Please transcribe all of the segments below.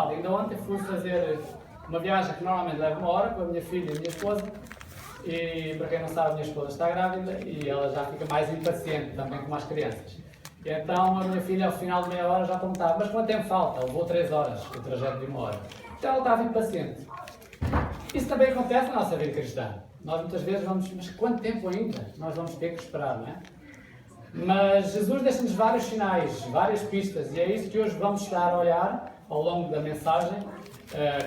falta. Ainda ontem fui fazer uma viagem que normalmente leva 1 hora com a minha filha e a minha esposa. E para quem não sabe, a minha esposa está grávida e ela já fica mais impaciente também como as crianças. E então a minha filha ao final de meia hora já perguntava: mas quanto tempo falta? Levou 3 horas, o trajeto de 1 hora. Então ela estava impaciente. Isso também acontece na nossa vida cristã. Nós muitas vezes vamos, mas quanto tempo ainda nós vamos ter que esperar, não é? Mas Jesus deixa-nos vários sinais, várias pistas, e é isso que hoje vamos estar a olhar ao longo da mensagem,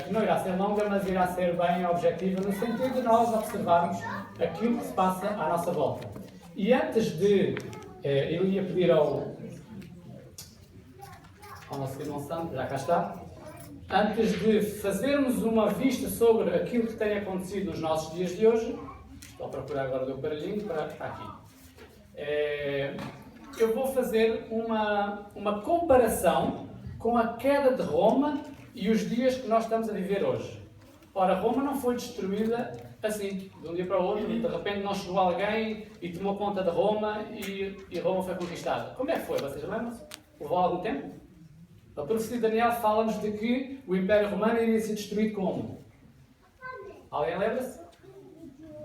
que não irá ser longa, mas irá ser bem objetiva, no sentido de nós observarmos aquilo que se passa à nossa volta. E antes de, eu ia pedir ao nosso irmão Santo, já cá está, antes de fazermos uma vista sobre aquilo que tem acontecido nos nossos dias de hoje, estou a procurar agora o meu aparelhinho para estar aqui. Eu vou fazer uma comparação com a queda de Roma e os dias que nós estamos a viver hoje. Ora, Roma não foi destruída assim, de um dia para o outro, de repente não chegou alguém e tomou conta de Roma e Roma foi conquistada. Como é que foi? Vocês lembram-se? Levou algum tempo? A profecia de Daniel fala-nos de que o Império Romano iria ser destruído como? Alguém lembra-se?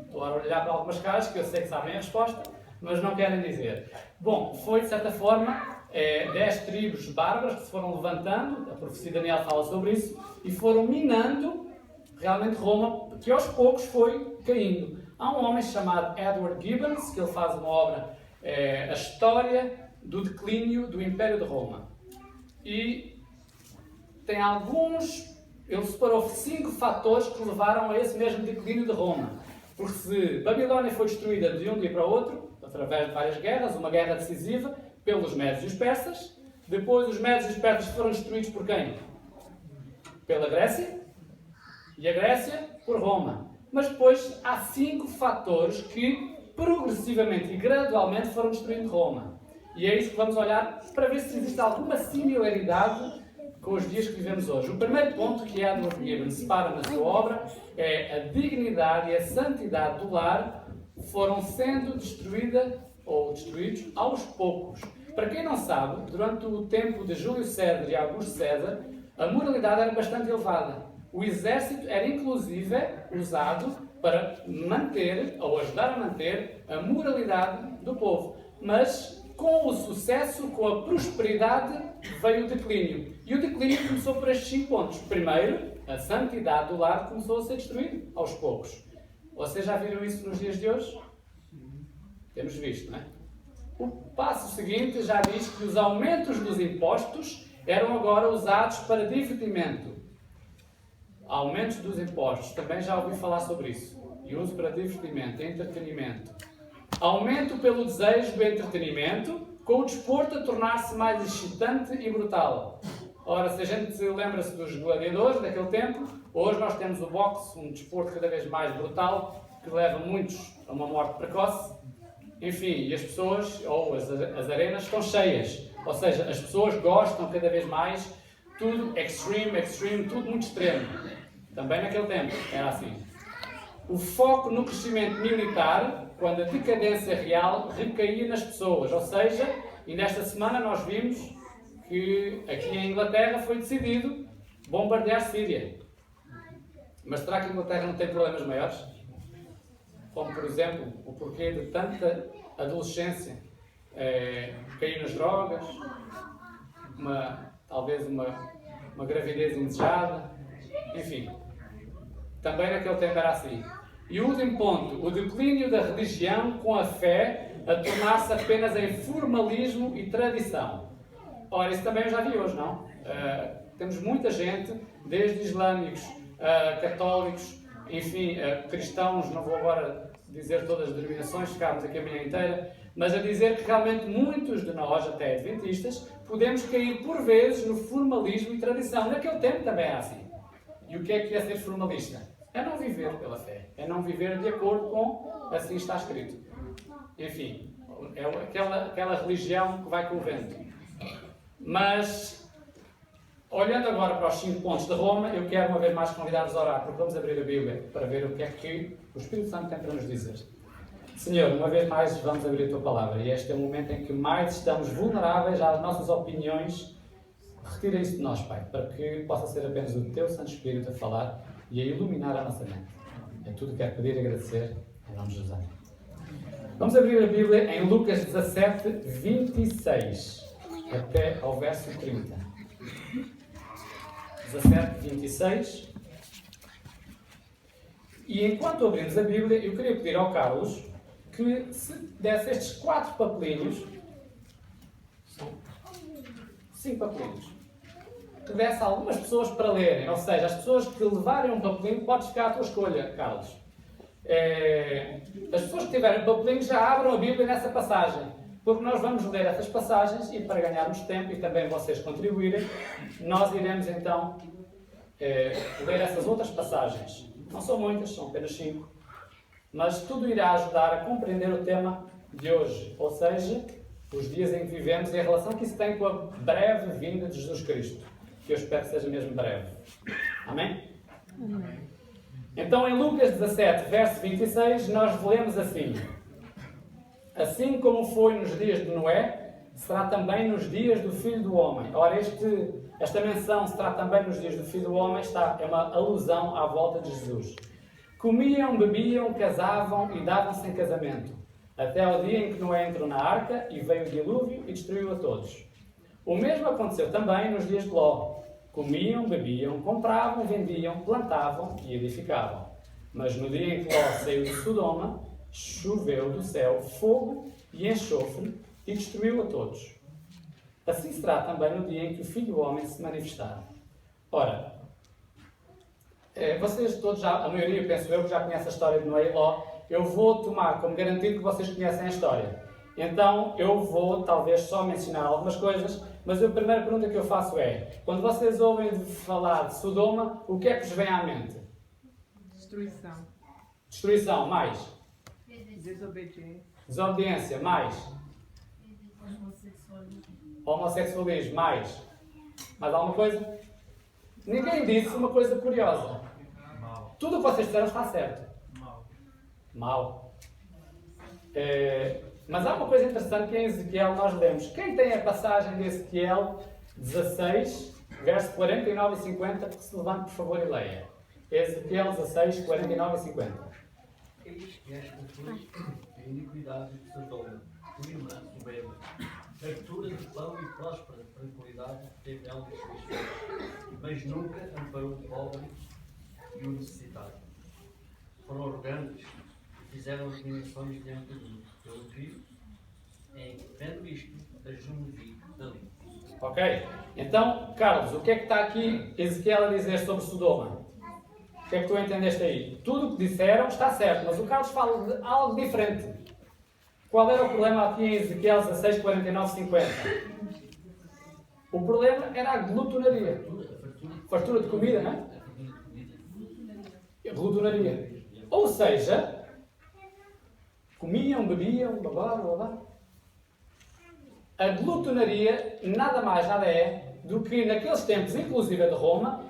Estou a olhar para algumas caras que eu sei que sabem a resposta, mas não querem dizer. Bom, foi de certa forma 10 tribos bárbaras que se foram levantando, a profecia de Daniel fala sobre isso, e foram minando realmente Roma, que aos poucos foi caindo. Há um homem chamado Edward Gibbons, que ele faz uma obra, a história do declínio do Império de Roma. E tem ele separou 5 fatores que levaram a esse mesmo declínio de Roma. Porque se Babilónia foi destruída de um dia para o outro, através de várias guerras, uma guerra decisiva, pelos Médios e os Persas, depois os Médios e os Persas foram destruídos por quem? Pela Grécia, e a Grécia por Roma. Mas depois há 5 fatores que progressivamente e gradualmente foram destruindo Roma. E é isso que vamos olhar para ver se existe alguma similaridade com os dias que vivemos hoje. O primeiro ponto que Edward Gibbons separa na sua obra é a dignidade e a santidade do lar foram sendo destruídos aos poucos. Para quem não sabe, durante o tempo de Júlio César e Augusto César, a moralidade era bastante elevada. O exército era inclusive usado para manter, ou ajudar a manter, a moralidade do povo. Mas com o sucesso, com a prosperidade, veio o declínio. E o declínio começou por estes 5 pontos. Primeiro, a santidade do lar começou a ser destruída aos poucos. Vocês já viram isso nos dias de hoje? Temos visto, não é? O passo seguinte já diz que os aumentos dos impostos eram agora usados para divertimento. Aumentos dos impostos, também já ouvi falar sobre isso. E uso para divertimento, entretenimento. Aumento pelo desejo do entretenimento, com o desporto a tornar-se mais excitante e brutal. Ora, se a gente lembra-se dos gladiadores daquele tempo, hoje nós temos o boxe, um desporto cada vez mais brutal, que leva muitos a uma morte precoce. Enfim, e as pessoas, ou as arenas, estão cheias. Ou seja, as pessoas gostam cada vez mais, tudo extreme, tudo muito extremo. Também naquele tempo era assim. O foco no crescimento militar, quando a decadência real recaía nas pessoas. Ou seja, e nesta semana nós vimos que aqui em Inglaterra foi decidido bombardear Síria. Mas será que a Inglaterra não tem problemas maiores? Como, por exemplo, o porquê de tanta adolescência cair nas drogas, talvez uma gravidez indesejada, enfim. Também naquele tempo era assim. E o último ponto, o declínio da religião com a fé a tornar-se apenas em formalismo e tradição. Ora, isso também eu já vi hoje, não? Temos muita gente, desde islâmicos, católicos, enfim, cristãos, não vou agora dizer todas as denominações, ficámos aqui a manhã inteira, mas a dizer que realmente muitos de nós, até adventistas, podemos cair por vezes no formalismo e tradição. Naquele tempo também era assim. E o que é ser formalista? É não viver pela fé, é não viver de acordo com assim está escrito. Enfim, é aquela religião que vai com o vento. Mas, olhando agora para os 5 pontos de Roma, eu quero uma vez mais convidar-vos a orar, porque vamos abrir a Bíblia para ver o que é que o Espírito Santo tem para nos dizer. Senhor, uma vez mais vamos abrir a Tua Palavra, e este é o momento em que mais estamos vulneráveis às nossas opiniões retira isso de nós, Pai, para que possa ser apenas o Teu Santo Espírito a falar e a iluminar a nossa mente. É tudo que quero pedir e agradecer, em nome de Jesus. Vamos abrir a Bíblia em Lucas 17, 26, até ao verso 30. 17, 26. E enquanto abrimos a Bíblia, eu queria pedir ao Carlos que se desse estes 4 papelinhos, 5 papelinhos, que desse a algumas pessoas para lerem, ou seja, as pessoas que levarem um papelinho, podes ficar à tua escolha, Carlos. As pessoas que tiverem papelinho já abram a Bíblia nessa passagem, porque nós vamos ler essas passagens e para ganharmos tempo e também vocês contribuírem, nós iremos então ler essas outras passagens. Não são muitas, são apenas 5, mas tudo irá ajudar a compreender o tema de hoje, ou seja, os dias em que vivemos e a relação que isso tem com a breve vinda de Jesus Cristo, que eu espero que seja mesmo breve. Amém? Amém. Então, em Lucas 17, verso 26, nós lemos assim: assim como foi nos dias de Noé, será também nos dias do Filho do Homem. Ora, esta menção será também nos dias do Filho do Homem, é uma alusão à volta de Jesus. Comiam, bebiam, casavam e davam-se em casamento, até ao dia em que Noé entrou na arca e veio o dilúvio e destruiu a todos. O mesmo aconteceu também nos dias de Ló. Comiam, bebiam, compravam, vendiam, plantavam e edificavam. Mas no dia em que Ló saiu de Sodoma, choveu do céu fogo e enxofre e destruiu a todos. Assim será também no dia em que o Filho do Homem se manifestar. Ora, vocês todos, a maioria, penso eu, que já conhece a história de Noé e Ló. Eu vou tomar como garantido que vocês conhecem a história. Então, eu vou talvez só mencionar algumas coisas, mas a primeira pergunta que eu faço é: quando vocês ouvem falar de Sodoma, o que é que vos vem à mente? Destruição. Destruição, mais? Desobediência. Desobediência, mais? Homossexualismo, mais? Mais alguma coisa? Ninguém disse uma coisa curiosa. Tudo o que vocês disseram está certo. Mal. Mas há uma coisa interessante que em Ezequiel nós lemos. Quem tem a passagem de Ezequiel 16, verso 49 e 50, que se levante por favor e leia. Ezequiel 16, 49 e 50. Eis que és confuso a iniquidade de Sodoma, irmã soberba, fartura de pão e próspera tranquilidade teve ela de suas filhas, mas nunca amparou o pobre e o necessitado. Foram arrogantes e fizeram dimensões diante de mim, pelo que, vendo isto, as removi dali. Ok? Então, Carlos, o que é que está aqui Ezequiel a dizer sobre Sodoma? O que é que tu entendeste aí? Tudo o que disseram está certo, mas o Carlos fala de algo diferente. Qual era o problema aqui em Ezequiel 16, 49, 50? O problema era a glutonaria. Fartura de comida, não é? Glutonaria. Ou seja, comiam, bebiam, blá blá blá. A glutonaria nada mais nada é do que naqueles tempos, inclusive a de Roma,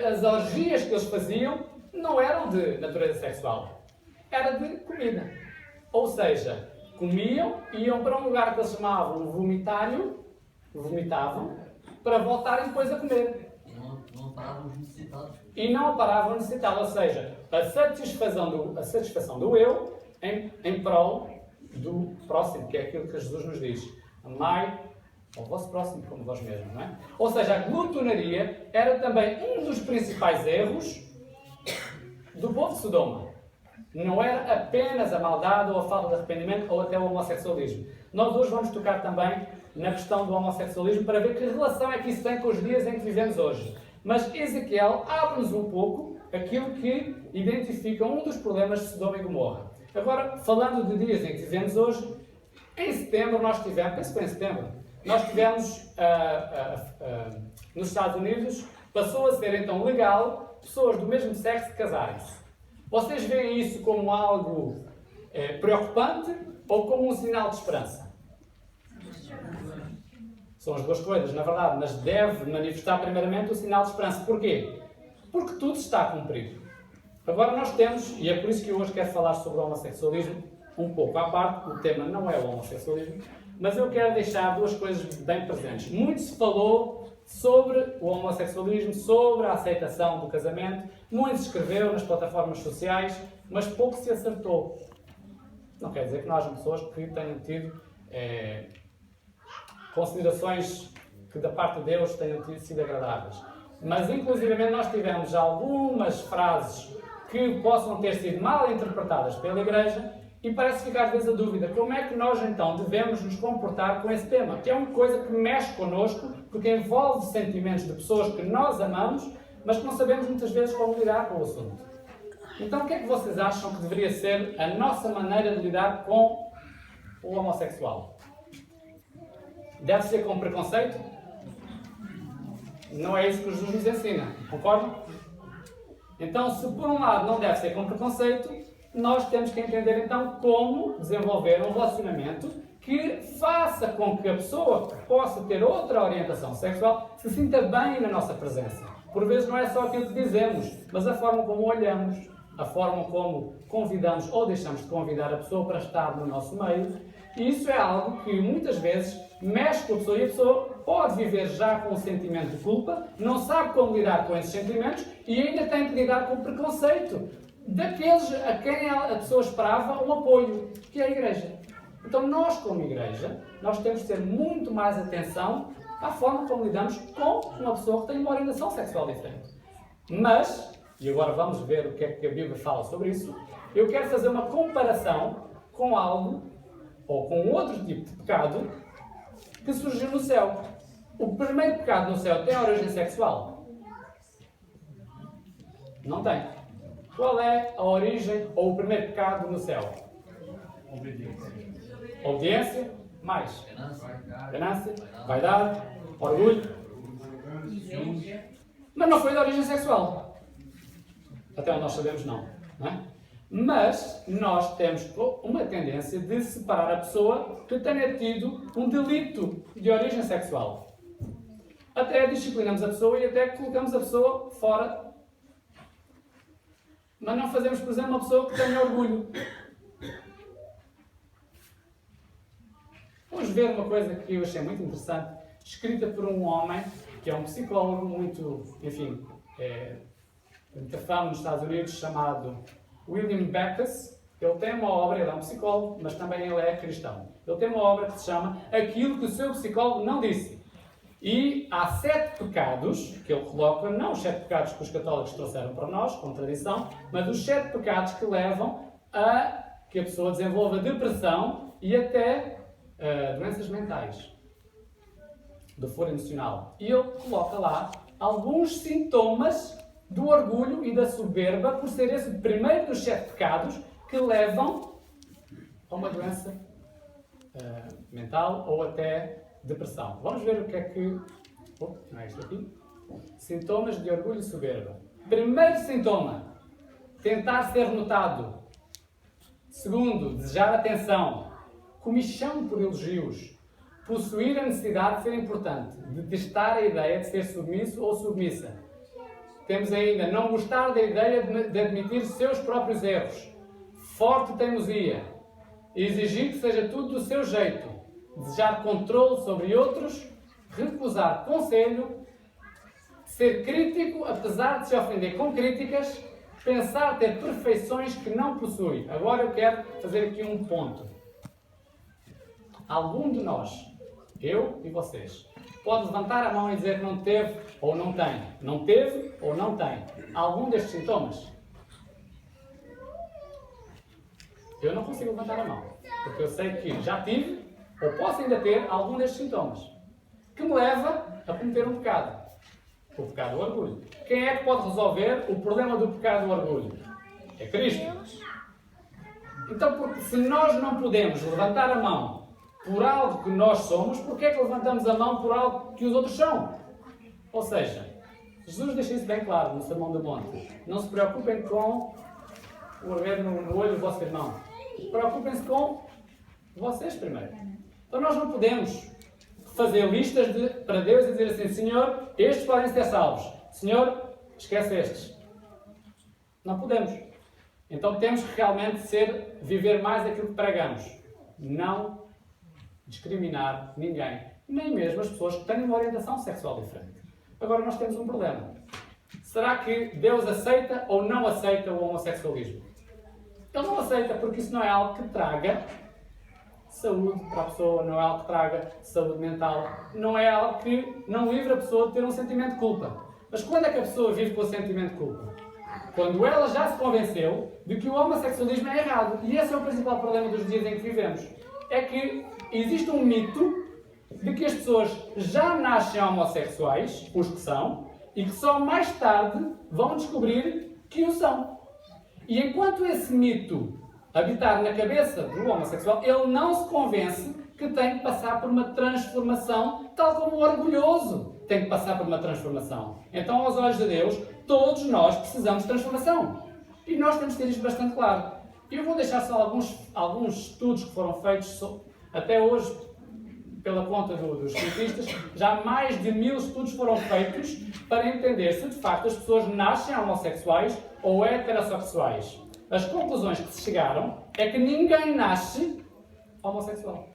as orgias que eles faziam não eram de natureza sexual, era de comida. Ou seja, comiam, iam para um lugar que eles chamavam vomitário, vomitavam, para voltarem depois a comer. Não paravam os necessitados. E não paravam necessitados, ou seja, a satisfação do eu em prol do próximo, que é aquilo que Jesus nos diz. Amai ao vosso próximo como vós mesmos, não é? Ou seja, a glutonaria era também um dos principais erros do povo de Sodoma. Não era apenas a maldade ou a falta de arrependimento ou até o homossexualismo. Nós hoje vamos tocar também na questão do homossexualismo para ver que relação é que isso tem com os dias em que vivemos hoje. Mas Ezequiel abre-nos um pouco aquilo que identifica um dos problemas de Sodoma e Gomorra. Agora, falando de dias em que vivemos hoje, em setembro nós tivemos, penso que foi em setembro, nós tivemos nos Estados Unidos, passou a ser então legal pessoas do mesmo sexo casarem-se. Vocês veem isso como algo preocupante ou como um sinal de esperança? São as duas coisas, na verdade, mas deve manifestar primeiramente o sinal de esperança. Porquê? Porque tudo está cumprido. Agora nós temos, e é por isso que eu hoje quero falar sobre o homossexualismo, um pouco à parte, o tema não é o homossexualismo, mas eu quero deixar duas coisas bem presentes. Muito se falou sobre o homossexualismo, sobre a aceitação do casamento. Muito se escreveu nas plataformas sociais, mas pouco se acertou. Não quer dizer que não hajam pessoas que tenham tido considerações que da parte de Deus tenham sido agradáveis. Mas, inclusivamente, nós tivemos algumas frases que possam ter sido mal interpretadas pela Igreja e parece ficar às vezes a dúvida, como é que nós então devemos nos comportar com esse tema? Que é uma coisa que mexe connosco, porque envolve sentimentos de pessoas que nós amamos, mas que não sabemos muitas vezes como lidar com o assunto. Então, o que é que vocês acham que deveria ser a nossa maneira de lidar com o homossexual? Deve ser com preconceito? Não é isso que Jesus nos ensina, concordam? Então, se por um lado não deve ser com preconceito, nós temos que entender então como desenvolver um relacionamento que faça com que a pessoa que possa ter outra orientação sexual se sinta bem na nossa presença. Por vezes não é só aquilo que dizemos, mas a forma como olhamos, a forma como convidamos ou deixamos de convidar a pessoa para estar no nosso meio. E isso é algo que muitas vezes mexe com a pessoa e a pessoa pode viver já com um sentimento de culpa, não sabe como lidar com esses sentimentos e ainda tem que lidar com o preconceito daqueles a quem a pessoa esperava um apoio, que é a Igreja. Então nós, como Igreja, nós temos que ter muito mais atenção à forma como lidamos com uma pessoa que tem uma orientação sexual diferente. Mas, e agora vamos ver o que é que a Bíblia fala sobre isso, eu quero fazer uma comparação com algo, ou com outro tipo de pecado, que surgiu no céu. O primeiro pecado no céu tem origem sexual? Não tem. Qual é a origem ou o primeiro pecado no céu? Obediência. Mais. Ganância. Vaidade. Orgulho. Mas não foi de origem sexual. Até onde nós sabemos, não é? Mas nós temos uma tendência de separar a pessoa que tenha tido um delito de origem sexual. Até disciplinamos a pessoa e até colocamos a pessoa fora. Mas não fazemos, por exemplo, uma pessoa que tenha orgulho. Vamos ver uma coisa que eu achei muito interessante, escrita por um homem, que é um psicólogo muito, enfim, de fama nos Estados Unidos, chamado William Backus. Ele tem uma obra, ele é um psicólogo, mas também ele é cristão. Ele tem uma obra que se chama Aquilo que o seu psicólogo não disse. E há 7 pecados que ele coloca, não os 7 pecados que os católicos trouxeram para nós, com tradição, mas os 7 pecados que levam a que a pessoa desenvolva depressão e até doenças mentais, do foro emocional. E ele coloca lá alguns sintomas do orgulho e da soberba, por ser esse o primeiro dos 7 pecados que levam a uma doença mental ou até depressão. Vamos ver o que é que... não é isto aqui? Sintomas de orgulho e soberba. Primeiro sintoma, tentar ser notado. Segundo, desejar atenção. Comichão por elogios. Possuir a necessidade de ser importante. Detestar a ideia de ser submisso ou submissa. Temos ainda, não gostar da ideia de admitir seus próprios erros. Forte teimosia. Exigir que seja tudo do seu jeito. Desejar controle sobre outros, recusar conselho, ser crítico apesar de se ofender com críticas, pensar ter perfeições que não possui. Agora eu quero fazer aqui um ponto. Algum de nós, eu e vocês, pode levantar a mão e dizer que não teve ou não tem. Não teve ou não tem. Algum destes sintomas? Eu não consigo levantar a mão, porque eu sei que já tive ou posso ainda ter algum destes sintomas, que me leva a cometer um pecado. O pecado do orgulho. Quem é que pode resolver o problema do pecado do orgulho? É Cristo. Então, porque se nós não podemos levantar a mão por algo que nós somos, porque é que levantamos a mão por algo que os outros são? Ou seja, Jesus deixa isso bem claro no Sermão do Monte. Não se preocupem com o orgulho no olho do vosso irmão. Preocupem-se com vocês primeiro. Então nós não podemos fazer listas para Deus e dizer assim: Senhor, estes podem ser salvos. Senhor, esquece estes. Não podemos. Então temos que realmente viver mais aquilo que pregamos. Não discriminar ninguém. nem mesmo as pessoas que têm uma orientação sexual diferente. Agora nós temos um problema. Será que Deus aceita ou não aceita o homossexualismo? Ele não aceita porque isso não é algo que traga saúde para a pessoa, não é algo que traga saúde mental, não é algo que não livre a pessoa de ter um sentimento de culpa. Mas quando é que a pessoa vive com o sentimento de culpa? Quando ela já se convenceu de que o homossexualismo é errado. E esse é o principal problema dos dias em que vivemos. É que existe um mito de que as pessoas já nascem homossexuais, os que são, e que só mais tarde vão descobrir que o são. E enquanto esse mito habitar na cabeça do homossexual, ele não se convence que tem que passar por uma transformação, tal como o orgulhoso tem que passar por uma transformação. Então, aos olhos de Deus, todos nós precisamos de transformação. E nós temos que ter isto bastante claro. Eu vou deixar só alguns estudos que foram feitos até hoje, pela conta dos cientistas, já mais de 1000 estudos foram feitos para entender se de facto as pessoas nascem homossexuais ou heterossexuais. As conclusões que se chegaram é que ninguém nasce homossexual.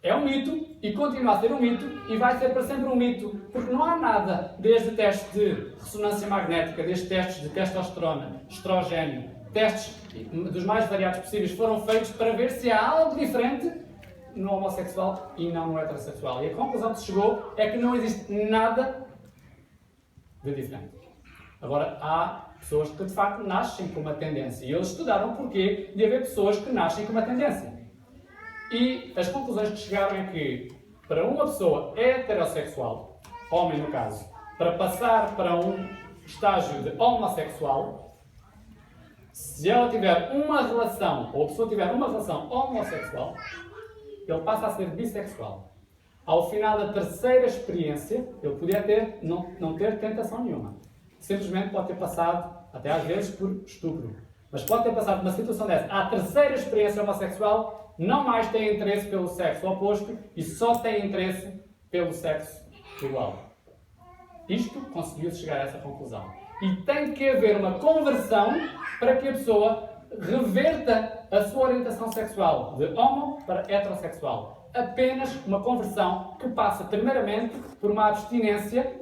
É um mito e continua a ser um mito e vai ser para sempre um mito, porque não há nada, desde testes de ressonância magnética, desde testes de testosterona, estrogênio, testes dos mais variados possíveis foram feitos para ver se há algo diferente no homossexual e não no heterossexual. E a conclusão que se chegou é que não existe nada de diferente. Agora, há pessoas que de facto nascem com uma tendência. E eles estudaram o porquê de haver pessoas que nascem com uma tendência. E as conclusões que chegaram é que, para uma pessoa heterossexual, homem no caso, para passar para um estágio de homossexual, se ela tiver uma relação, ou a pessoa tiver uma relação homossexual, ele passa a ser bissexual. Ao final da terceira experiência, ele podia não ter tentação nenhuma. Simplesmente pode ter passado, até às vezes, por estupro. Mas pode ter passado por uma situação dessa. À terceira experiência homossexual, não mais tem interesse pelo sexo oposto e só tem interesse pelo sexo igual. Isto conseguiu-se chegar a essa conclusão. E tem que haver uma conversão para que a pessoa reverta a sua orientação sexual de homo para heterossexual. Apenas uma conversão que passa primeiramente por uma abstinência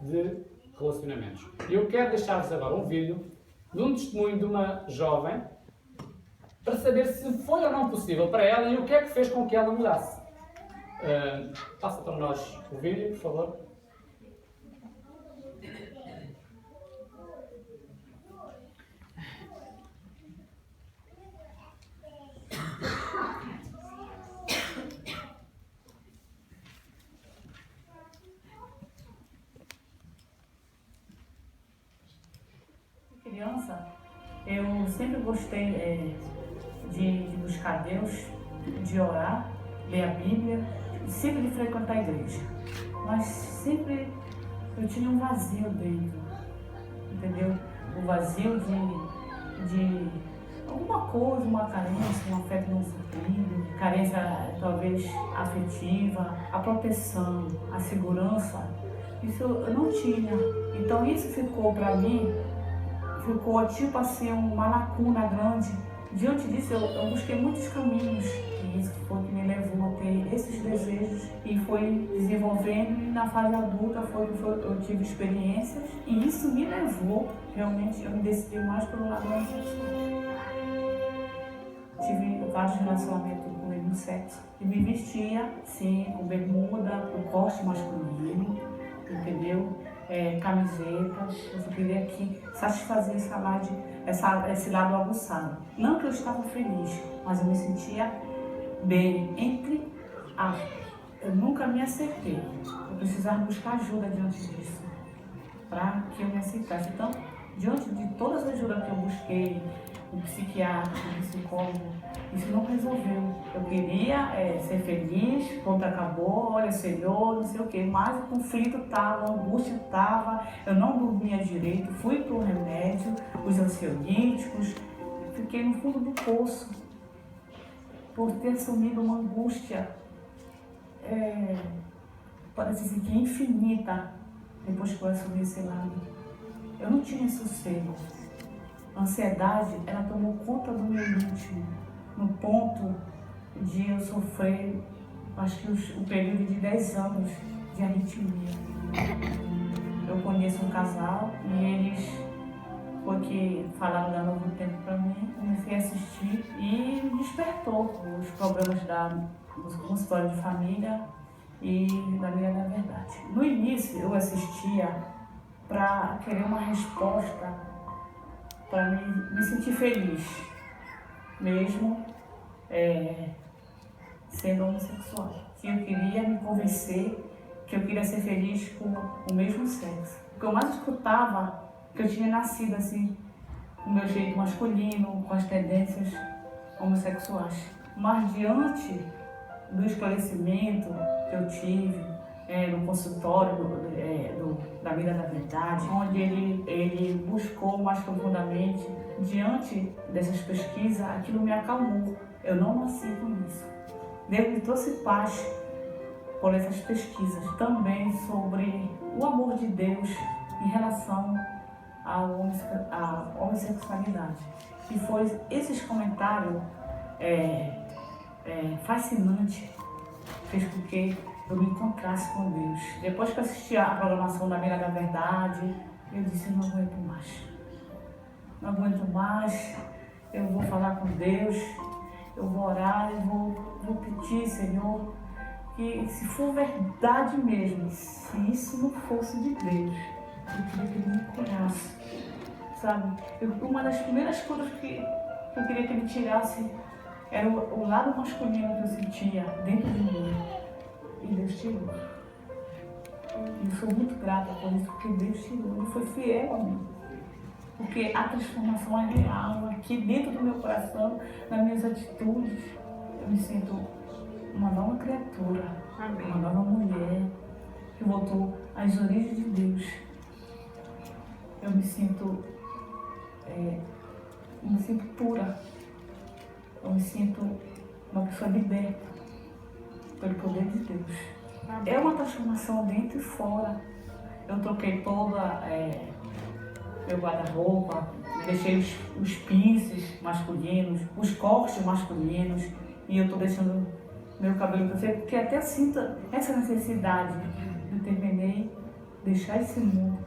de relacionamentos. E eu quero deixar-vos agora um vídeo de um testemunho de uma jovem para saber se foi ou não possível para ela e o que é que fez com que ela mudasse. Passa para nós o vídeo, por favor. Criança, eu sempre gostei de buscar Deus, de orar, ler a Bíblia, sempre de frequentar a igreja. Mas sempre eu tinha um vazio dentro, entendeu? Um vazio de alguma coisa, uma carência, um afeto não suprido, carência talvez afetiva, a proteção, a segurança. Isso eu não tinha. Então isso ficou para mim, ficou tipo assim uma lacuna grande. Diante disso eu busquei muitos caminhos e isso foi que me levou a ter esses desejos e foi desenvolvendo e na fase adulta eu tive experiências e isso me levou, realmente eu me decidi mais pelo lado homossexual. Tive vários relacionamentos com o mesmo sexo e me vestia, sim, com bermuda, com corte masculino, entendeu? Camisetas, eu só queria aqui satisfazer esse lado aguçado. Não que eu estava feliz, mas eu me sentia bem, entre aspas. Eu nunca me aceitei. Eu precisava buscar ajuda diante disso, para que eu me aceitasse. Então, diante de todas as ajudas que eu busquei, o psiquiatra, o psicólogo, isso não resolveu. Eu queria ser feliz, pronto, acabou, olha, Senhor, não sei o quê. Mas o conflito estava, a angústia estava, eu não dormia direito, fui para o remédio, os ansiolíticos, fiquei no fundo do poço, por ter assumido uma angústia, parece assim, que infinita, depois que eu assumi esse lado. Eu não tinha sossego. A ansiedade, ela tomou conta do meu íntimo, no ponto de eu sofrer acho que o período de 10 anos de arritmia. Eu conheço um casal e eles, porque falaram da Novo Tempo para mim, comecei a assistir e me despertou os problemas dos consultórios de família e da Mira da Verdade. No início eu assistia para querer uma resposta, para me sentir feliz, mesmo sendo homossexual. Que eu queria me convencer que eu queria ser feliz com o mesmo sexo. O que eu mais escutava, que eu tinha nascido assim, com o meu jeito masculino, com as tendências homossexuais. Mas diante do esclarecimento que eu tive no consultório da Vida da Verdade, onde ele buscou mais profundamente, diante dessas pesquisas, aquilo me acalmou. Eu não nasci com isso. Deus me trouxe paz por essas pesquisas, também sobre o amor de Deus em relação à homossexualidade. E foi esses comentários fascinantes fez com que eu me encontrasse com Deus. Depois que eu assisti a programação da Mira da Verdade, eu disse, não aguento mais. Não aguento mais, eu vou falar com Deus, eu vou orar, eu vou pedir, Senhor, que se for verdade mesmo, se isso não fosse de Deus, eu queria que Ele me curasse, sabe? Uma das primeiras coisas que eu queria que Ele tirasse era o lado masculino que eu sentia dentro de mim. E Deus tirou. E eu sou muito grata por isso, porque Deus tirou. Ele foi fiel a mim. Porque a transformação é real. Aqui dentro do meu coração, nas minhas atitudes, eu me sinto uma nova criatura. Amém. Uma nova mulher que voltou às origens de Deus. Eu me sinto pura. Eu me sinto uma pessoa liberta pelo poder de Deus. Amém. É uma transformação dentro e fora. Eu troquei toda meu guarda-roupa, deixei os pinces masculinos, os cortes masculinos, e eu estou deixando meu cabelo crescer, porque até sinto essa necessidade de terminei deixar esse mundo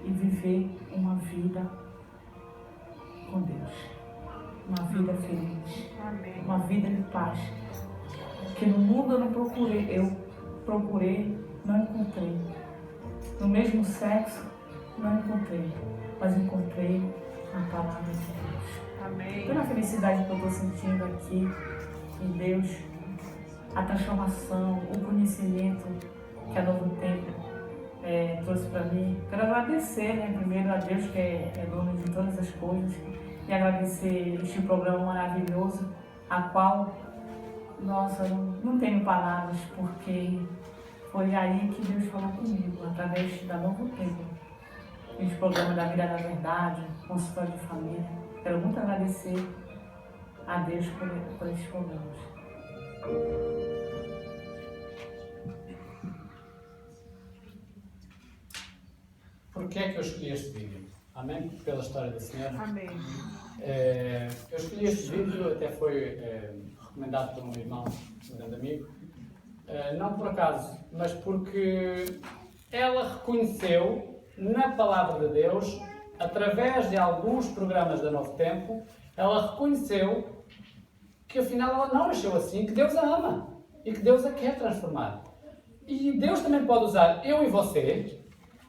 e viver uma vida com Deus. Uma vida feliz, Amém. uma vida de paz. Porque no mundo eu procurei, não encontrei. No mesmo sexo, não encontrei. Mas encontrei a palavra de Deus. Amém. Pela felicidade que eu estou sentindo aqui em Deus, a transformação, o conhecimento que a Novo Tempo trouxe para mim. Quero agradecer, primeiro a Deus, que é dono de todas as coisas, e agradecer este programa maravilhoso, a qual, nossa, não tenho palavras, porque foi aí que Deus falou comigo, através da Novo Tempo. Este programa da Vida da Verdade, consultório de família. Quero muito agradecer a Deus por estes programas. Por que é que eu escolhi este vídeo? Amém? Pela história da senhora. Amém. Eu escolhi este vídeo, até foi recomendado por um irmão, um grande amigo. Não por acaso, mas porque ela reconheceu na Palavra de Deus, através de alguns programas da Novo Tempo, ela reconheceu que afinal ela não nasceu assim, que Deus a ama e que Deus a quer transformar. E Deus também pode usar eu e você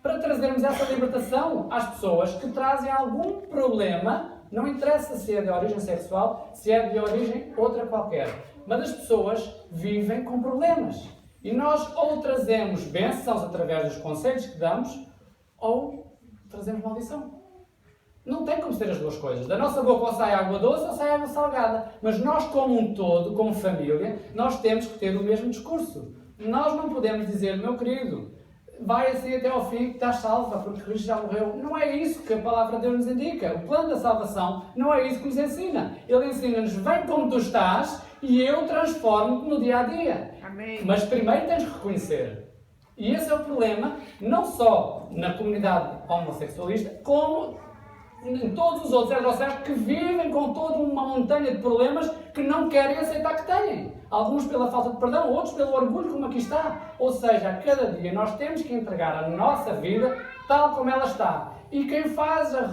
para trazermos essa libertação às pessoas que trazem algum problema, não interessa se é de origem sexual, se é de origem outra qualquer, mas as pessoas vivem com problemas. E nós ou trazemos bênçãos através dos conselhos que damos, ou trazemos maldição. Não tem como ser as duas coisas. Da nossa boca ou sai água doce ou sai água salgada. Mas nós, como um todo, como família, nós temos que ter o mesmo discurso. Nós não podemos dizer, meu querido, vai assim até ao fim que estás salva, porque Cristo já morreu. Não é isso que a Palavra de Deus nos indica. O plano da salvação não é isso que nos ensina. Ele ensina-nos, vem como tu estás e eu transformo-te no dia a dia. Amém. Mas primeiro tens que reconhecer. E esse é o problema, não só na comunidade homossexualista, como em todos os outros heterossexuais que vivem com toda uma montanha de problemas que não querem aceitar que têm. Alguns pela falta de perdão, outros pelo orgulho, como aqui está. Ou seja, a cada dia nós temos que entregar a nossa vida tal como ela está. E quem faz a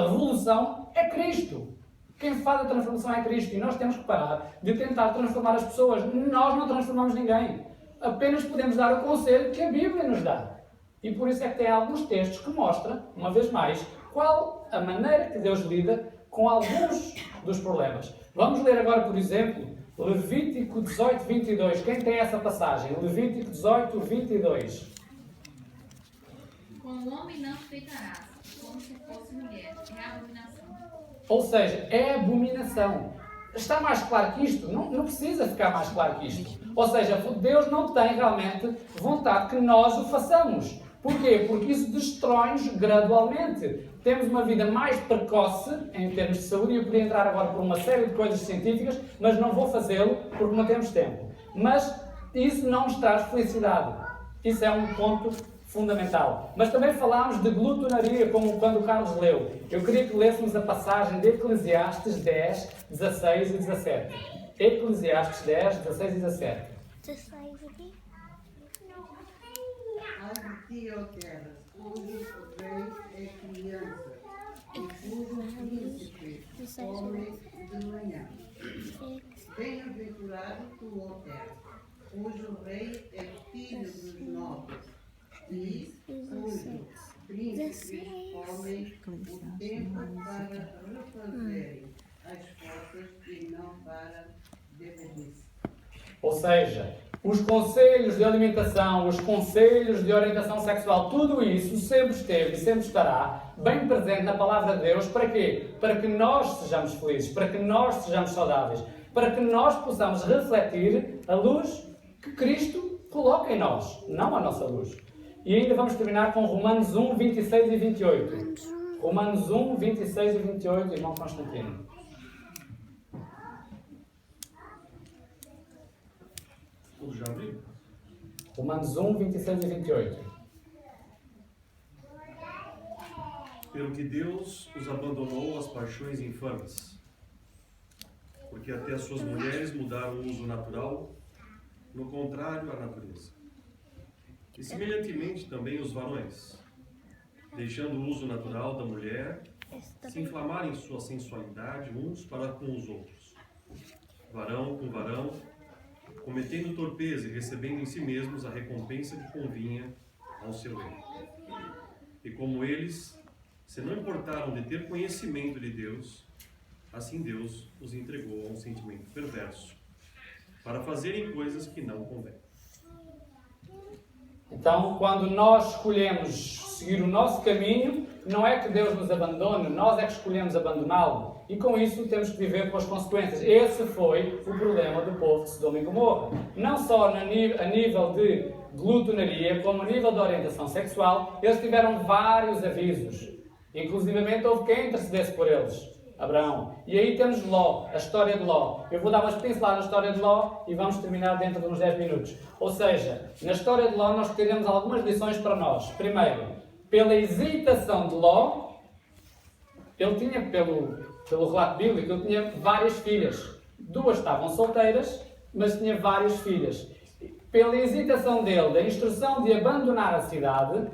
revolução é Cristo. Quem faz a transformação é Cristo. E nós temos que parar de tentar transformar as pessoas. Nós não transformamos ninguém. Apenas podemos dar o conselho que a Bíblia nos dá. E por isso é que tem alguns textos que mostram, uma vez mais, qual a maneira que Deus lida com alguns dos problemas. Vamos ler agora, por exemplo, Levítico 18, 22. Quem tem essa passagem? Levítico 18, 22. Com o homem não te deitarás, como se fosse mulher, é abominação. Ou seja, é abominação. Está mais claro que isto? Não precisa ficar mais claro que isto. Ou seja, Deus não tem realmente vontade que nós o façamos. Porquê? Porque isso destrói-nos gradualmente. Temos uma vida mais precoce em termos de saúde, e eu podia entrar agora por uma série de coisas científicas, mas não vou fazê-lo porque não temos tempo. Mas isso não nos traz felicidade. Isso é um ponto fundamental. Mas também falámos de glutonaria, como quando o Carlos leu. Eu queria que lêssemos a passagem de Eclesiastes 10, 16 e 17. Eclesiastes 10, 16 e 17. Ai de ti, ó terra, cujo rei é criança, e cujo príncipe come de manhã. Bem-aventurado tu, ó terra, cujo rei é filho dos nobres, e cujo príncipes comem o tempo para refazerem as forças e não para devenir-se. Ou seja, os conselhos de alimentação, os conselhos de orientação sexual, tudo isso sempre esteve e sempre estará bem presente na palavra de Deus. Para quê? Para que nós sejamos felizes, para que nós sejamos saudáveis, para que nós possamos refletir a luz que Cristo coloca em nós, não a nossa luz. E ainda vamos terminar com Romanos 1, 26 e 28. Romanos 1, 26 e 28, irmão Constantino. Já abriu? Romanos 1, 26 e 28. Pelo que Deus os abandonou às paixões infames, porque até as suas mulheres mudaram o uso natural, no contrário à natureza. E semelhantemente também os varões, deixando o uso natural da mulher, se inflamarem em sua sensualidade uns para com os outros, varão com varão, cometendo torpeza e recebendo em si mesmos a recompensa que convinha ao seu erro. E como eles se não importaram de ter conhecimento de Deus, assim Deus os entregou a um sentimento perverso, para fazerem coisas que não convêm. Então, quando nós escolhemos seguir o nosso caminho, não é que Deus nos abandone, nós é que escolhemos abandoná-lo. E com isso temos que viver com as consequências. Esse foi o problema do povo de Sodoma e Gomorra. Não só a nível de glutonaria, como a nível de orientação sexual, eles tiveram vários avisos. Inclusivamente houve quem intercedesse por eles. Abraão. E aí temos Ló, a história de Ló. Eu vou dar umas pinceladas na história de Ló e vamos terminar dentro de uns 10 minutos. Ou seja, na história de Ló nós teremos algumas lições para nós. Primeiro, pela hesitação de Ló, ele tinha, pelo relato bíblico, ele tinha várias filhas. 2 estavam solteiras, mas tinha várias filhas. Pela hesitação dele, da instrução de abandonar a cidade,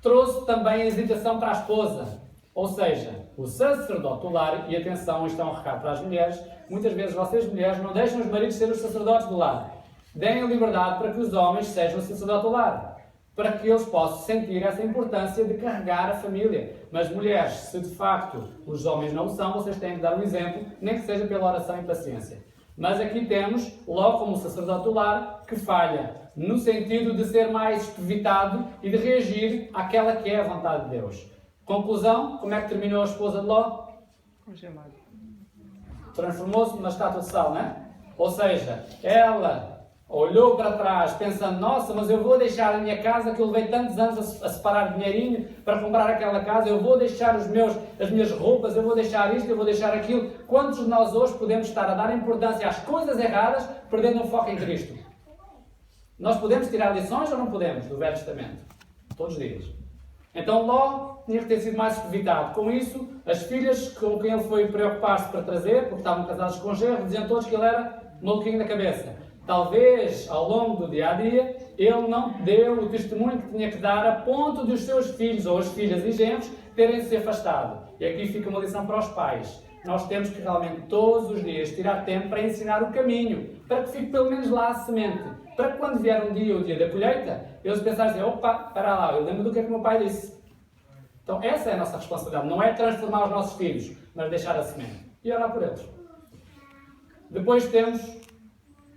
trouxe também a hesitação para a esposa. Ou seja, o sacerdote do lar, e atenção, isto é um recado para as mulheres, muitas vezes vocês mulheres não deixam os maridos ser os sacerdotes do lar. Deem a liberdade para que os homens sejam o sacerdote do lar, para que eles possam sentir essa importância de carregar a família. Mas mulheres, se de facto os homens não o são, vocês têm que dar um exemplo, nem que seja pela oração e paciência. Mas aqui temos Ló como sacerdote do lar, que falha, no sentido de ser mais evitado e de reagir àquela que é a vontade de Deus. Conclusão, como é que terminou a esposa de Ló? Congelado. Transformou-se numa estátua de sal, não é? Ou seja, ela olhou para trás pensando, nossa, mas eu vou deixar a minha casa que eu levei tantos anos a separar dinheirinho para comprar aquela casa, eu vou deixar as minhas roupas, eu vou deixar isto, eu vou deixar aquilo. Quantos de nós hoje podemos estar a dar importância às coisas erradas, perdendo o foco em Cristo? Nós podemos tirar lições ou não podemos do Velho Testamento? Todos os dias. Então Ló tinha que ter sido mais evitado. Com isso, as filhas com quem ele foi preocupar-se para trazer, porque estavam casados com genro, diziam todos que ele era maluquinho da cabeça. Talvez, ao longo do dia-a-dia, ele não deu o testemunho que tinha que dar a ponto de os seus filhos, ou as filhas e genros, terem-se afastado. E aqui fica uma lição para os pais. Nós temos que realmente todos os dias tirar tempo para ensinar o caminho, para que fique pelo menos lá a semente. Para que quando vier um dia, o dia da colheita, eles pensarem assim, opa, para lá, eu lembro do que é que o meu pai disse. Então essa é a nossa responsabilidade, não é transformar os nossos filhos, mas deixar a semente e orar por eles. Depois temos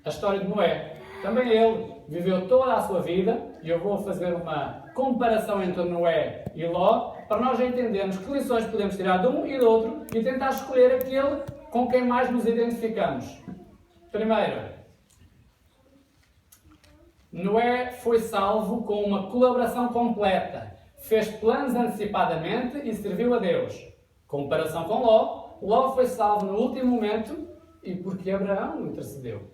a história de Noé. Também ele viveu toda a sua vida, e eu vou fazer uma comparação entre Noé e Ló, para nós entendermos que lições podemos tirar de um e do outro e tentar escolher aquele com quem mais nos identificamos. Primeiro, Noé foi salvo com uma colaboração completa. Fez planos antecipadamente e serviu a Deus. Comparação com Ló, Ló foi salvo no último momento e porque Abraão o intercedeu.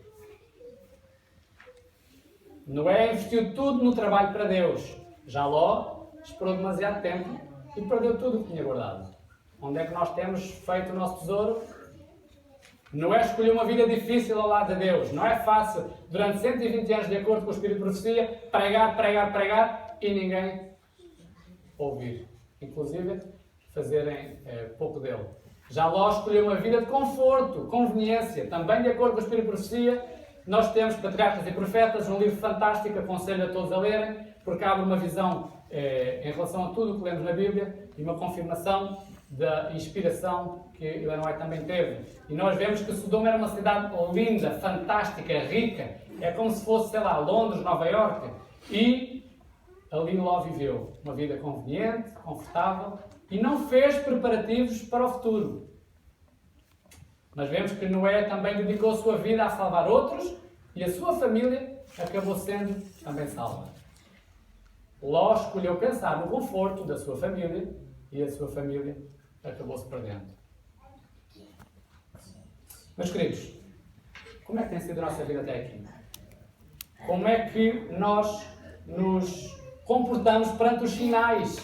Noé investiu tudo no trabalho para Deus. Já Ló esperou demasiado tempo e perdeu tudo o que tinha guardado. Onde é que nós temos feito o nosso tesouro? Noé escolheu uma vida difícil ao lado de Deus. Não é fácil, durante 120 anos, de acordo com o Espírito de Profecia, pregar e ninguém ouvir. Inclusive, fazerem pouco dele. Já Ló escolheu uma vida de conforto, conveniência. Também, de acordo com o Espírito de Profecia, nós temos Patriarcas e Profetas, um livro fantástico, aconselho a todos a lerem, porque abre uma visão em relação a tudo o que lemos na Bíblia e uma confirmação da inspiração que Ellen White também teve. E nós vemos que Sodoma era uma cidade linda, fantástica, rica. É como se fosse, sei lá, Londres, Nova Iorque. E ali Ló viveu uma vida conveniente, confortável e não fez preparativos para o futuro. Mas vemos que Noé também dedicou a sua vida a salvar outros e a sua família acabou sendo também salva. Ló escolheu pensar no conforto da sua família e a sua família acabou-se perdendo. Meus queridos, como é que tem sido a nossa vida até aqui? Como é que nós nos comportamos perante os sinais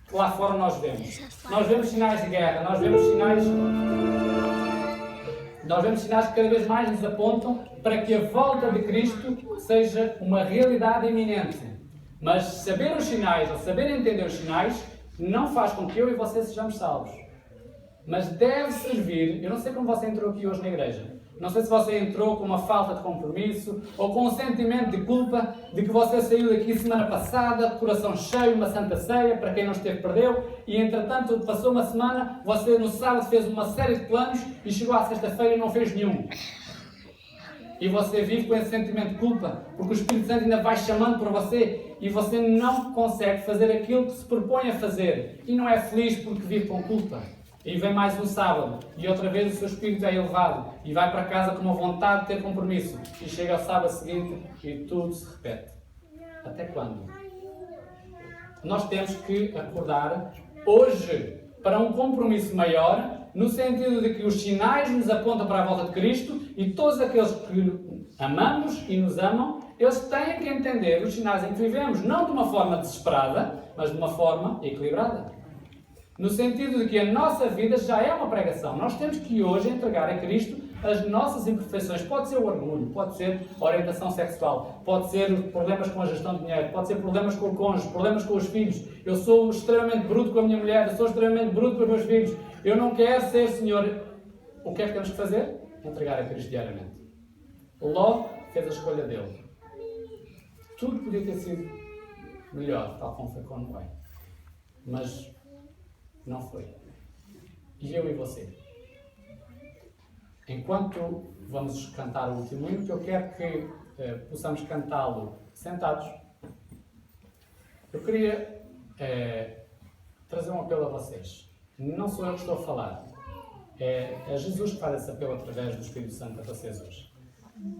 que lá fora nós vemos? Nós vemos sinais de guerra, nós vemos sinais que cada vez mais nos apontam para que a volta de Cristo seja uma realidade iminente. Mas saber os sinais, ou saber entender os sinais, não faz com que eu e você sejamos salvos. Mas deve servir, eu não sei como você entrou aqui hoje na igreja, não sei se você entrou com uma falta de compromisso ou com um sentimento de culpa de que você saiu daqui semana passada, coração cheio, uma santa ceia, para quem não esteve perdeu, e entretanto passou uma semana, você no sábado fez uma série de planos e chegou à sexta-feira e não fez nenhum. E você vive com esse sentimento de culpa, porque o Espírito Santo ainda vai chamando para você e você não consegue fazer aquilo que se propõe a fazer. E não é feliz porque vive com culpa. E vem mais um sábado e outra vez o seu espírito é elevado e vai para casa com uma vontade de ter compromisso. E chega ao sábado seguinte e tudo se repete. Até quando? Nós temos que acordar hoje para um compromisso maior, no sentido de que os sinais nos apontam para a volta de Cristo e todos aqueles que amamos e nos amam, eles têm que entender os sinais em que vivemos, não de uma forma desesperada, mas de uma forma equilibrada. No sentido de que a nossa vida já é uma pregação. Nós temos que hoje entregar a Cristo as nossas imperfeições. Pode ser o orgulho, pode ser a orientação sexual, pode ser problemas com a gestão de dinheiro, pode ser problemas com o cônjuge, problemas com os filhos. Eu sou extremamente bruto com a minha mulher, eu sou extremamente bruto com os meus filhos. Eu não quero ser Senhor. O que é que temos que fazer? Entregar a Cristo diariamente. Ló fez a escolha dele. Tudo podia ter sido melhor, tal como foi com Noé. Mas não foi. E eu e você? Enquanto vamos cantar o último hino, que eu quero que possamos cantá-lo sentados, eu queria trazer um apelo a vocês. Não sou eu que estou a falar. É Jesus que faz esse apelo através do Espírito Santo a vocês hoje.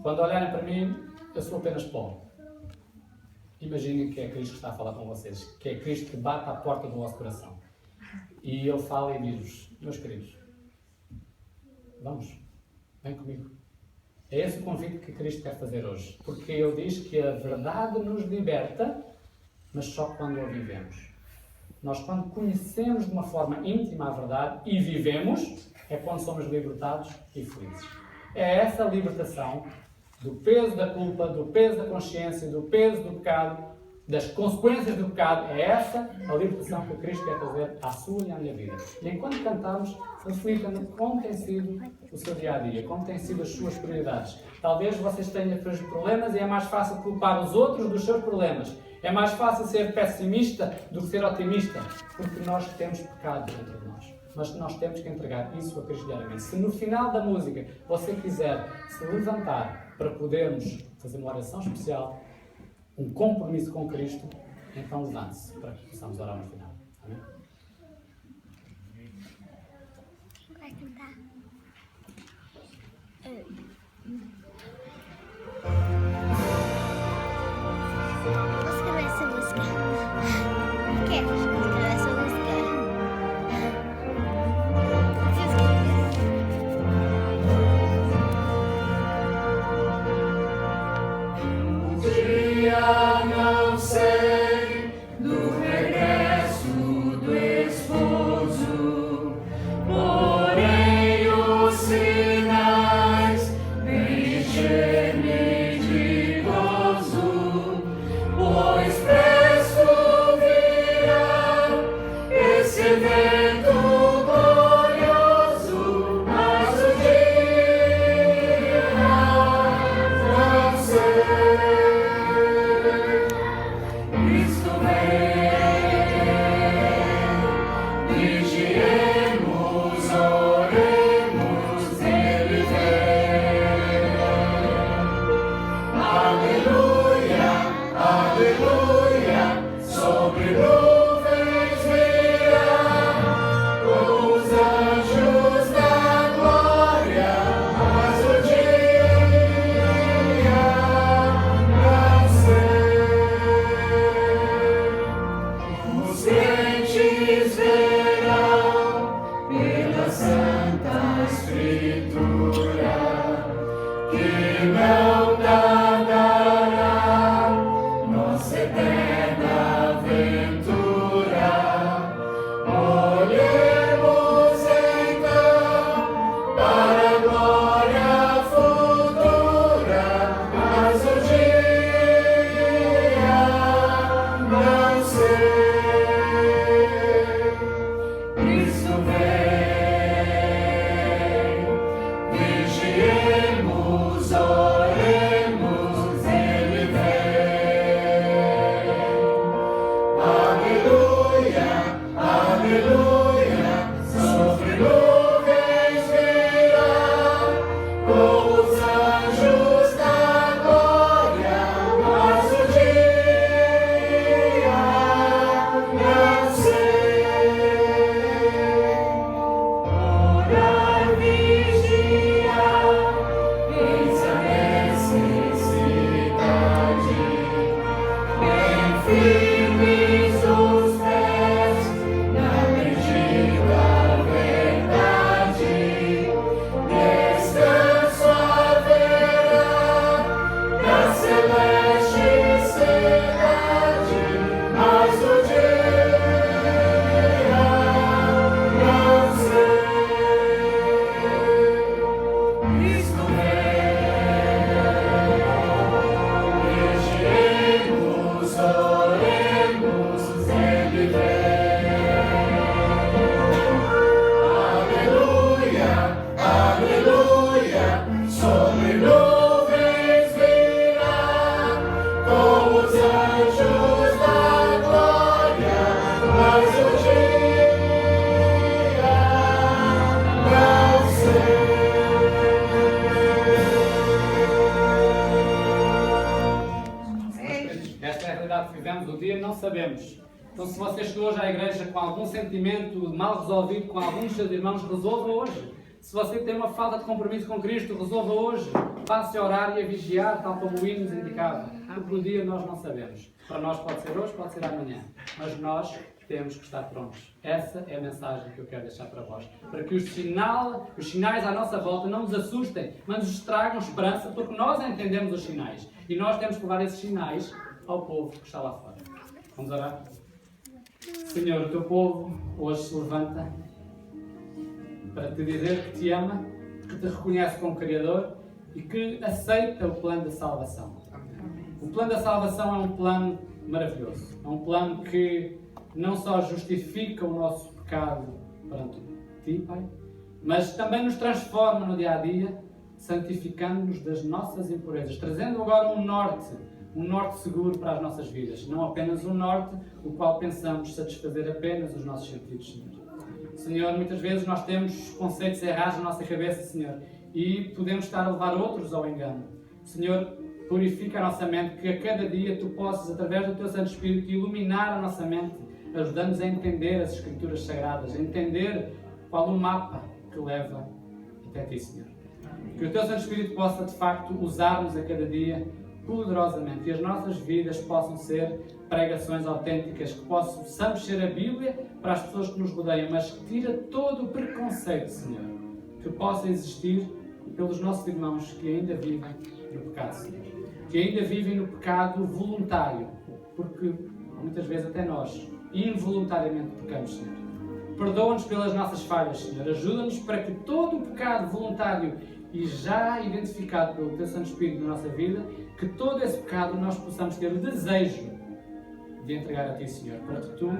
Quando olharem para mim, eu sou apenas pó. Imaginem que é Cristo que está a falar com vocês. Que é Cristo que bate à porta do vosso coração. E Ele fala e diz-vos: meus queridos, vamos, vem comigo. É esse o convite que Cristo quer fazer hoje. Porque Ele diz que a verdade nos liberta mas só quando a vivemos. Nós, quando conhecemos de uma forma íntima a verdade e vivemos, é quando somos libertados e felizes. É essa libertação do peso da culpa, do peso da consciência, do peso do pecado, das consequências do pecado. É essa a libertação que Cristo quer trazer à sua e à minha vida. E enquanto cantamos, reflitam como tem sido o seu dia-a-dia, como têm sido as suas prioridades. Talvez vocês tenham problemas e é mais fácil culpar os outros dos seus problemas. É mais fácil ser pessimista do que ser otimista, porque nós temos pecado dentro de nós. Mas nós temos que entregar isso a Cristo diariamente. Se no final da música você quiser se levantar para podermos fazer uma oração especial, um compromisso com Cristo, então levante-se para que possamos orar no final. Amém? Vai cantar. Vou escrever essa música. Quero escrever essa música. Não sei do regresso do esposo, porém os sinais me encherem de gozo, pois presto virá esse evento glorioso, mas o dia não sei. Cristo vem, vigiemos, oremos, Ele vem. Aleluia, aleluia, sobre nuvens virá, com os anjos da glória, mas o dia não sei. Os crentes verão pela Santa Escritura que não tardará nossa eterna aventura. Olhemos então para a glória futura, mas o dia não sei. Cristo vem, vigiemos, oremos, Ele vem. Aleluia, aleluia, sobre nuvens virá, com os anjos da glória, mas o dia não sei. Orar, vigiar, eis a necessidade, bem firmes os pés na bendita verdade, descanso haverá na celeste cidade, mas o dia não sei. Cristo vem, vigiemos, oremos, Ele vem. Aleluia, aleluia, sobre nuvens virá, com os anjos da glória, mas o dia não sei. Esta é a realidade que vivemos, o dia não sabemos. Então, se você chegou hoje à igreja com algum sentimento mal resolvido com alguns dos seus irmãos, resolva hoje. Se você tem uma falta de compromisso com Cristo, resolva hoje. Passe a orar e a vigiar, tal como o hino nos indicava. Porque o dia nós não sabemos. Para nós pode ser hoje, pode ser amanhã. Mas nós temos que estar prontos. Essa é a mensagem que eu quero deixar para vós. Para que os sinais à nossa volta não nos assustem, mas nos tragam esperança, porque nós entendemos os sinais. E nós temos que levar esses sinais ao povo que está lá fora. Vamos orar? Senhor, o teu povo hoje se levanta para te dizer que te ama, que te reconhece como Criador e que aceita o plano da salvação. O plano da salvação é um plano maravilhoso. É um plano que não só justifica o nosso pecado perante ti, Pai, mas também nos transforma no dia a dia, santificando-nos das nossas impurezas, trazendo agora um norte seguro para as nossas vidas, não apenas um norte o qual pensamos satisfazer apenas os nossos sentidos, Senhor. Senhor, muitas vezes nós temos conceitos errados na nossa cabeça, Senhor, e podemos estar a levar outros ao engano. Senhor, purifica a nossa mente, que a cada dia Tu possas, através do Teu Santo Espírito, iluminar a nossa mente, ajudando-nos a entender as Escrituras Sagradas, a entender qual o mapa que leva até Ti, Senhor. Que o Teu Santo Espírito possa, de facto, usar-nos a cada dia poderosamente e as nossas vidas possam ser pregações autênticas, que possamos ser a Bíblia para as pessoas que nos rodeiam, mas que tira todo o preconceito, Senhor, que possa existir pelos nossos irmãos que ainda vivem no pecado, Senhor, que ainda vivem no pecado voluntário, porque muitas vezes até nós involuntariamente pecamos, Senhor. Perdoa-nos pelas nossas falhas, Senhor. Ajuda-nos para que todo o pecado voluntário e já identificado pelo Teu Santo Espírito na nossa vida, que todo esse pecado nós possamos ter o desejo de entregar a Ti, Senhor, para que Tu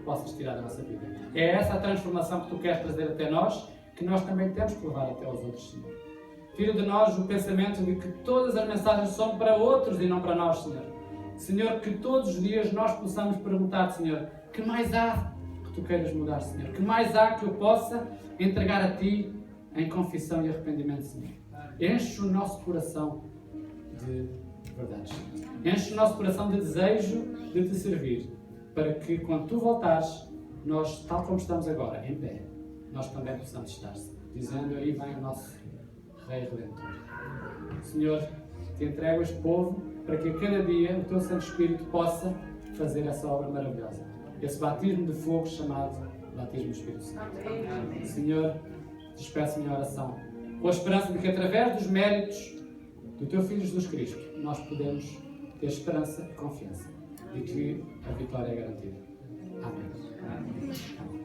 possas tirar da nossa vida. É essa a transformação que Tu queres trazer até nós, que nós também temos que levar até aos outros, Senhor. Tira de nós o pensamento de que todas as mensagens são para outros e não para nós, Senhor. Senhor, que todos os dias nós possamos perguntar, Senhor, que mais há que Tu queiras mudar, Senhor? Que mais há que eu possa entregar a Ti em confissão e arrependimento, Senhor? Enche o nosso coração de verdade, Senhor. Enche o nosso coração de desejo de Te servir, para que quando Tu voltares, nós, tal como estamos agora, em pé, nós também possamos estar, Senhor, dizendo: aí vem o nosso Rei Redentor. Senhor, Te entrego este povo para que a cada dia o Teu Santo Espírito possa fazer essa obra maravilhosa, esse batismo de fogo chamado batismo do Espírito Santo. Senhor, despeço a minha oração com a esperança de que, através dos méritos do Teu Filho Jesus Cristo, nós podemos ter esperança e confiança de que a vitória é garantida. Amém. Amém.